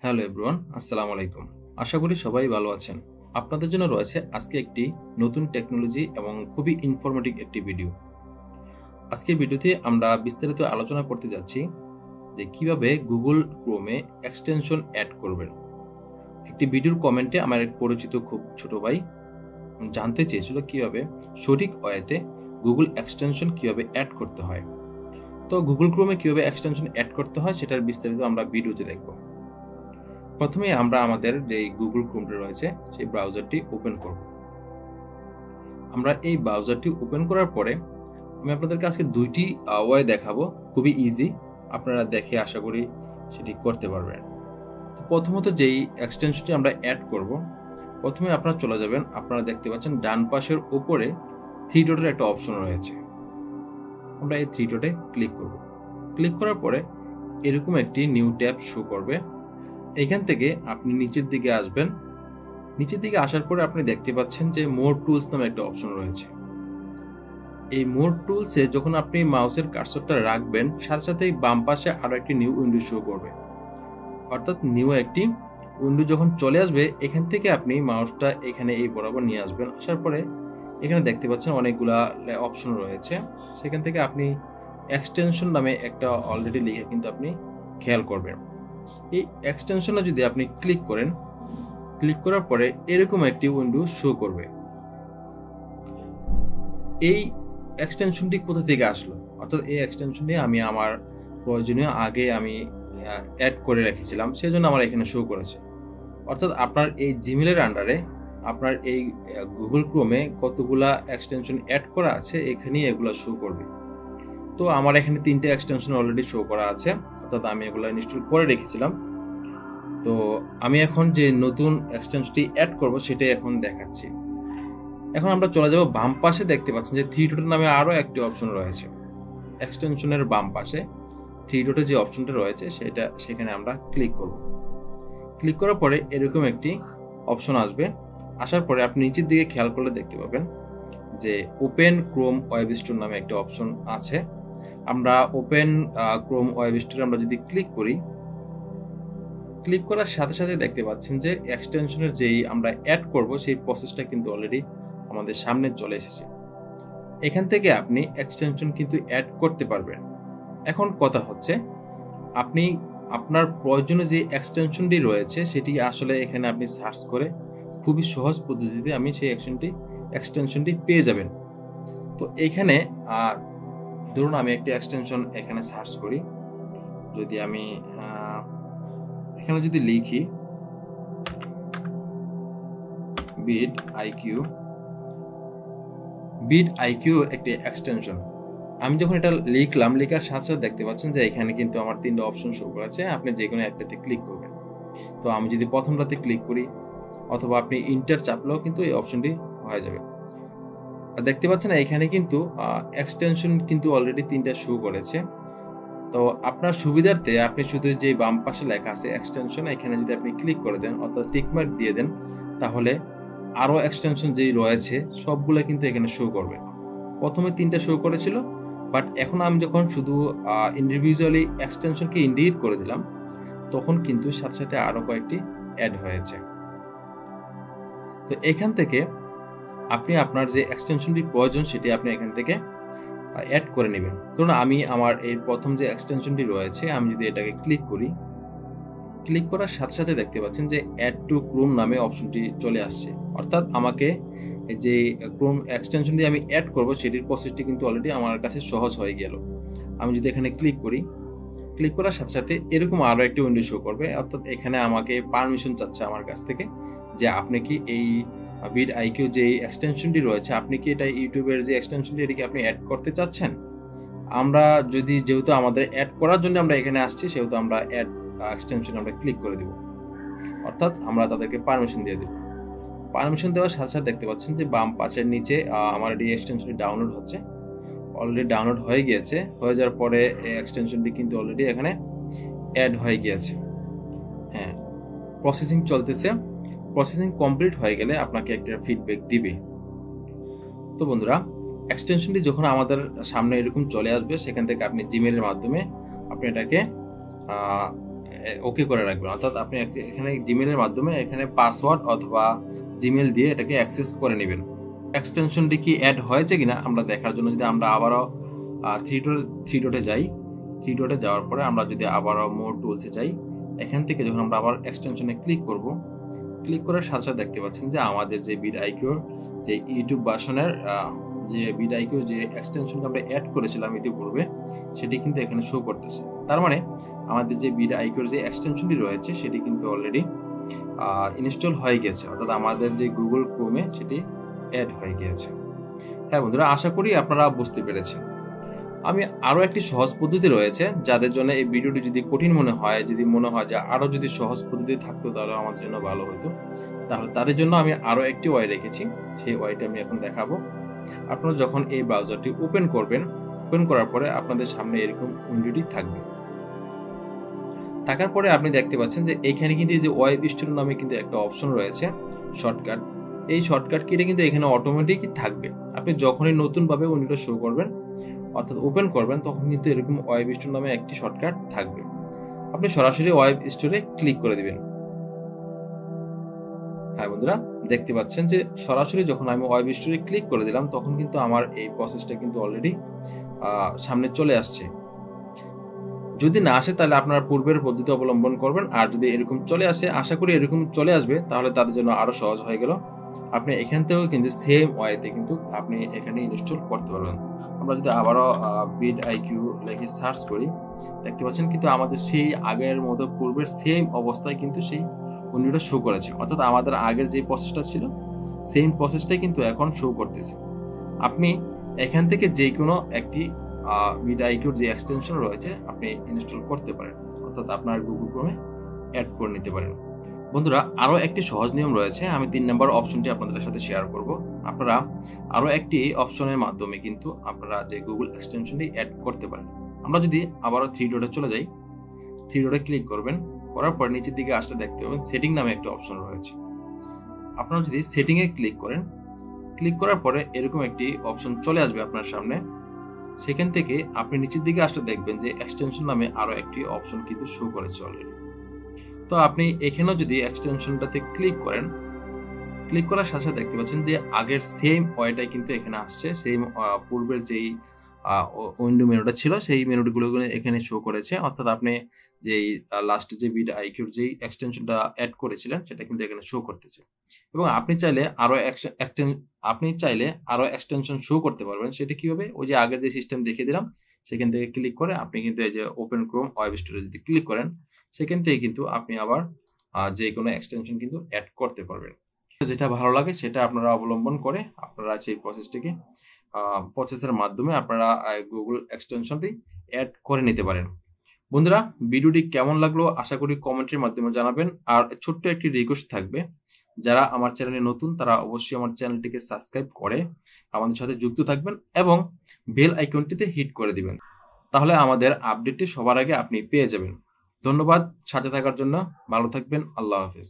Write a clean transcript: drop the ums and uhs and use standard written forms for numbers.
Hello everyone, আসসালামু আলাইকুম। আশা করি সবাই ভালো আছেন। আপনাদের জন্য রয়েছে আজকে একটি নতুন টেকনোলজি এবং খুবই ইনফরমেটিভ একটি ভিডিও। আজকের ভিডিওতে আমরা বিস্তারিত আলোচনা করতে যাচ্ছি যে কিভাবে গুগল ক্রোমে এক্সটেনশন অ্যাড করবেন। একটি ভিডিওর কমেন্টে আমার এক পরিচিত খুব ছোট ভাই জানতে চেয়েছিল কিভাবে সঠিক ওয়েতে গুগল এক্সটেনশন কিভাবে অ্যাড করতে হয়। তো গুগল ক্রোমে কিভাবে এক্সটেনশন অ্যাড করতে হয় সেটার বিস্তারিত আমরা ভিডিওতে দেখব। প্রথমে আমরা আমাদের যে গুগল ক্রোমটা রয়েছে সেই ব্রাউজারটি ওপেন করব। আমরা এই ব্রাউজারটি ওপেন করার পরে আমি আপনাদেরকে আজকে দুইটি ওয়ে দেখাবো, খুবই ইজি, আপনারা দেখে আশা করি সেটি করতে পারবেন। তো প্রথমত যেই এক্সটেনশনটি আমরা অ্যাড করব, প্রথমে আপনারা চলে যাবেন, আপনারা দেখতে পাচ্ছেন ডান পাশের উপরে থ্রি ডটের একটা অপশন রয়েছে। আমরা এই থ্রি ডটে ক্লিক করব। ক্লিক করার পরে এরকম একটি নিউ ট্যাব শো করবে। এখান থেকে আপনি নিচের দিকে আসবেন। নিচের দিকে আসার পরে আপনি দেখতে পাচ্ছেন যে মোর টুলস নামে একটা অপশন রয়েছে। এই মোর টুলসে যখন আপনি মাউসের কার্সরটা রাখবেন, সাথে সাথেই বাম পাশে আরো একটি নিউ উইন্ডো শো করবে। অর্থাৎ নিউ একটি উইন্ডো যখন চলে আসবে, এখান থেকে আপনি মাউসটা এখানে এই বরাবর নিয়ে আসবেন। আসার পরে এখানে দেখতে পাচ্ছেন অনেকগুলা অপশন রয়েছে। সেখান থেকে আপনি এক্সটেনশন নামে একটা অলরেডি লিখে কিন্তু আপনি খেয়াল করবেন। এই এক্সটেনশনে যদি আপনি ক্লিক করেন, ক্লিক করার পরে এরকম একটি উইন্ডো শো করবে। এই এক্সটেনশনটি কোথা থেকে আসলো, অর্থাৎ এই এক্সটেনশনটি আমি আমার প্রয়োজনীয় আগে আমি অ্যাড করে রেখেছিলাম, সেজন্য আমার এখানে শো করেছে। অর্থাৎ আপনার এই জিমেলের আন্ডারে আপনার এই গুগল ক্রোমে কতগুলা এক্সটেনশন অ্যাড করা আছে এখানেই এগুলো শো করবে। তো আমার এখানে 3টে এক্সটেনশন অলরেডি শো করা আছে, অর্থাৎ আমি এগুলো ইনস্টল করে রেখেছিলাম। তো আমি এখন যে নতুন এক্সটেনশনটি অ্যাড করব সেটাই এখন দেখাচ্ছি। এখন আমরা চলে যাব বাম পাশে, দেখতে পাচ্ছেন যে থ্রি ডট নামে আরো একটি অপশন রয়েছে। এক্সটেনশনের বাম পাশে থ্রি ডটে যে অপশনটা রয়েছে সেখানে আমরা ক্লিক করব। ক্লিক করার পরে এরকম একটি অপশন আসবে। আসার পরে আপনি নিচের দিকে খেয়াল করলে দেখতে পাবেন যে ওপেন ক্রোম ওয়েব স্টোর নামে একটা অপশন আছে। আমরা ওপেন ক্রোম ওয়েব স্টোরে আমরা যদি ক্লিক করি, ক্লিক করার সাথে সাথে দেখতে পাচ্ছেন যে এক্সটেনশনের যেই আমরা অ্যাড করব সেই প্রসেসটা কিন্তু অলরেডি আমাদের সামনে চলে এসেছে। এখান থেকে আপনি এক্সটেনশন কিন্তু অ্যাড করতে পারবেন। এখন কথা হচ্ছে, আপনি আপনার প্রয়োজনীয় যে এক্সটেনশনটি রয়েছে সেটি আসলে এখানে আপনি সার্চ করে খুবই সহজ পদ্ধতিতে আমি সেই এক্সটেনশনটি পেয়ে যাবেন। তো এখানে ধরুন আমি একটি এক্সটেনশন এখানে সার্চ করি। যদি আমি এখানে যদি লিখি বিড আইকিউ একটি এক্সটেনশন, আমি যখন এটা লিখলাম, লেখার সাথে সাথে দেখতে পাচ্ছেন যে এখানে কিন্তু আমার 3টে অপশন শো করেছে। আপনি যে কোনো একটাতে ক্লিক করবেন। তো আমি যদি প্রথমটাতে ক্লিক করি অথবা আপনি ইন্টার চাপলেও কিন্তু এই অপশনটি হয়ে যাবে। দেখতে পাচ্ছেন এখানে কিন্তু এক্সটেনশন কিন্তু অলরেডি 3টা শো করেছে। তো আপনার সুবিধার্থে আপনি শুধু যে বাম পাশে লেখা আছে এক্সটেনশন, এখানে যদি আপনি ক্লিক করে দেন অর্থাৎ টিকমার্ক দিয়ে দেন, তাহলে আরো এক্সটেনশন যেই রয়েছে সবগুলো কিন্তু এখানে শো করবে। প্রথমে 3টা শো করেছিল, বাট এখন আমি যখন শুধু ইন্ডিভিজুয়ালি এক্সটেনশনকে ইন্ডিকেট করে দিলাম, তখন কিন্তু সাথে সাথে আরো কয়েকটি অ্যাড হয়েছে। তো এখান থেকে আপনি আপনার যে এক্সটেনশনটি প্রয়োজন সেটি আপনি এখান থেকে অ্যাড করে নেবেন। ধরুন আমি আমার এই প্রথম যে এক্সটেনশনটি রয়েছে, আমি যদি এটাকে ক্লিক করি, ক্লিক করার সাথে সাথে দেখতে পাচ্ছেন যে অ্যাড টু ক্রোম নামে অপশনটি চলে আসছে। অর্থাৎ আমাকে যে ক্রোম এক্সটেনশনটি আমি অ্যাড করব সেটির প্রসেসটি কিন্তু অলরেডি আমার কাছে সহজ হয়ে গেল। আমি যদি এখানে ক্লিক করি, ক্লিক করার সাথে সাথে এরকম আরো একটি উইন্ডো শো করবে। অর্থাৎ এখানে আমাকে পারমিশন চাচ্ছে আমার কাছ থেকে যে আপনি কি এই বিড আইকিউ যে এক্সটেনশনটি রয়েছে, আপনি কি এটা ইউটিউবের যে এক্সটেনশনটি এটিকে আপনি অ্যাড করতে চাচ্ছেন। আমরা যেহেতু আমাদের অ্যাড করার জন্য আমরা এখানে আসছি, সেহেতু আমরা অ্যাড এক্সটেনশন আমরা ক্লিক করে দিব। অর্থাৎ আমরা তাদেরকে পারমিশন দিয়ে দেব। পারমিশন দেওয়ার সাথে সাথে দেখতে পাচ্ছেন যে বাম পাশের নিচে আমার এই এক্সটেনশনটি ডাউনলোড হচ্ছে। অলরেডি ডাউনলোড হয়ে গিয়েছে। হয়ে যাওয়ার পরে এই এক্সটেনশনটি কিন্তু অলরেডি এখানে অ্যাড হয়ে গিয়েছে। হ্যাঁ, প্রসেসিং চলতেছে। প্রসেসিং কমপ্লিট হয়ে গেলে আপনাকে একটা ফিডব্যাক দিবে। তো বন্ধুরা, এক্সটেনশনটি যখন আমাদের সামনে এরকম চলে আসবে, সেখান থেকে আপনি জিমেলের মাধ্যমে আপনি এটাকে ওকে করে রাখবেন। অর্থাৎ আপনি এখানে জিমেলের মাধ্যমে এখানে পাসওয়ার্ড অথবা জিমেল দিয়ে এটাকে অ্যাক্সেস করে নেবেন। এক্সটেনশনটি কি অ্যাড হয়েছে কিনা আমরা দেখার জন্য যদি আমরা আবারও থ্রি ডটে যাই, থ্রি ডটে যাওয়ার পরে আমরা যদি আবারও মোর টুলসে যাই, এখান থেকে যখন আমরা আবার এক্সটেনশনে ক্লিক করব, ক্লিক করার সাথে সাথে দেখতে পাচ্ছেন যে আমাদের যে vidIQ যে ইউটিউব ভার্সনের যে vidIQ যে এক্সটেনশনটা আমরা অ্যাড করেছিলাম ইতিপূর্বে, সেটি কিন্তু এখানে শো করতেছে। তার মানে আমাদের যে vidIQ যে এক্সটেনশনটি রয়েছে সেটি কিন্তু অলরেডি ইনস্টল হয়ে গেছে, অর্থাৎ আমাদের যে গুগল ক্রোমে সেটি অ্যাড হয়ে গিয়েছে। হ্যাঁ বন্ধুরা, আশা করি আপনারা বুঝতে পেরেছেন। আমি আরও একটি সহজ পদ্ধতি রয়েছে যাদের জন্য এই ভিডিওটি যদি কঠিন মনে হয়, যদি মনে হয় যে আরও যদি সহজ পদ্ধতি থাকতো তাহলে আমাদের জন্য ভালো হতো, তাহলে তাদের জন্য আমি আরও একটি ওয়ে রেখেছি। সেই ওয়েটা আমি এখন দেখাবো। আপনারা যখন এই ব্রাউজারটি ওপেন করবেন, ওপেন করার পরে আপনাদের সামনে এরকম উইন্ডোটি থাকবে। থাকার পরে আপনি দেখতে পাচ্ছেন যে এখানে কিন্তু যে ওয়েব স্টোর নামে কিন্তু একটা অপশন রয়েছে শর্টকাট। এই শর্টকাট কিটা কিন্তু এখানে অটোমেটিকই থাকবে। আপনি যখনই নতুনভাবে উইন্ডোটা শো করবেন অর্থাৎ ওপেন করবেন তখন কিন্তু এরকম ওয়েব স্টোর নামে একটি শর্টকাট থাকবে। আপনি সরাসরি ওয়েব স্টোরে ক্লিক করে দিবেন। হ্যাঁ বন্ধুরা, দেখতে পাচ্ছেন যে সরাসরি যখন আমি ওয়েব স্টোরে ক্লিক করে দিলাম তখন কিন্তু আমার এই প্রসেসটা কিন্তু অলরেডি সামনে চলে আসছে। যদি না আসে তাহলে আপনারা পূর্বের পদ্ধতি অবলম্বন করবেন, আর যদি এরকম চলে আসে, আশা করি এরকম চলে আসবে, তাহলে তাদের জন্য আরো সহজ হয়ে গেল। আপনি এখান থেকেও কিন্তু সেম ওয়েতে কিন্তু আপনি এখানে ইনস্টল করতে পারবেন। আমরা যদি আবারও vidIQ লিখে সার্চ করি, দেখতে পাচ্ছেন কিন্তু আমাদের সেই আগের মতো পূর্বের সেম অবস্থায় কিন্তু সেই উইন্ডোটা শো করেছে, অর্থাৎ আমাদের আগের যে প্রসেসটা ছিল সেম প্রসেসটাই কিন্তু এখন শো করতেছে। আপনি এখান থেকে যে কোনো একটি vidIQ যে এক্সটেনশন রয়েছে আপনি ইনস্টল করতে পারেন, অর্থাৎ আপনার গুগল ক্রোমে অ্যাড করে নিতে পারেন। বন্ধুরা, আরও একটি সহজ নিয়ম রয়েছে, আমি 3 নম্বর অপশনটি আপনাদের সাথে শেয়ার করব। আপনারা আরও একটি অপশনের মাধ্যমে কিন্তু আপনারা যে গুগল এক্সটেনশনটি অ্যাড করতে পারেন। আমরা যদি আবারও থ্রি ডটে চলে যাই, থ্রি ডটে ক্লিক করবেন, করার পর নিচের দিকে আসতে দেখতে পাবেন সেটিং নামে একটা অপশন রয়েছে। আপনারা যদি সেটিংয়ে ক্লিক করেন, ক্লিক করার পরে এরকম একটি অপশন চলে আসবে আপনার সামনে। সেখান থেকে আপনি নিচের দিকে আসতে দেখবেন যে এক্সটেনশন নামে আরও একটি অপশন কিন্তু শো করেছে অলরেডি। তো আপনি এখানেও যদি এক্সটেনশনটাতে ক্লিক করেন, ক্লিক করার সাথে সাথে দেখতে পাচ্ছেন যে আগের সেম ওয়েটাই কিন্তু এখানে আসছে, সেম পূর্বের যেই উইন্ডো মেনুটা ছিল সেই মেনুগুলো এখানে শো করেছে, অর্থাৎ আপনি যেই লাস্টে যে vidIQ যেই এক্সটেনশনটা অ্যাড করেছিলেন সেটা কিন্তু এখানে শো করতেছে। এবং আপনি চাইলে আরো এক্সটেনশন শো করতে পারবেন। সেটা কিভাবে? ওই যে আগের যে সিস্টেম দেখিয়ে দিলাম সেখান থেকে ক্লিক করে আপনি কিন্তু এই যে ওপেন ক্রোম ওয়েব স্টোরে যদি ক্লিক করেন সেখান থেকে কিন্তু আপনি আবার যে কোনো এক্সটেনশন কিন্তু অ্যাড করতে পারবেন। যেটা ভালো লাগে সেটা আপনারা অবলম্বন করে আপনারা সেই প্রসেসের মাধ্যমে আপনারা গুগল এক্সটেনশনটি অ্যাড করে নিতে পারেন। বন্ধুরা, ভিডিওটি কেমন লাগলো আশা করি কমেন্টের মাধ্যমে জানাবেন। আর ছোট্ট একটি রিকোয়েস্ট থাকবে, যারা আমার চ্যানেলে নতুন তারা অবশ্যই আমার চ্যানেলটিকে সাবস্ক্রাইব করে আমাদের সাথে যুক্ত থাকবেন এবং বেল আইকনটিতে হিট করে দিবেন, তাহলে আমাদের আপডেটটি সবার আগে আপনি পেয়ে যাবেন। ধন্যবাদ সাথে থাকার জন্য। ভালো থাকবেন। আল্লাহ হাফেজ।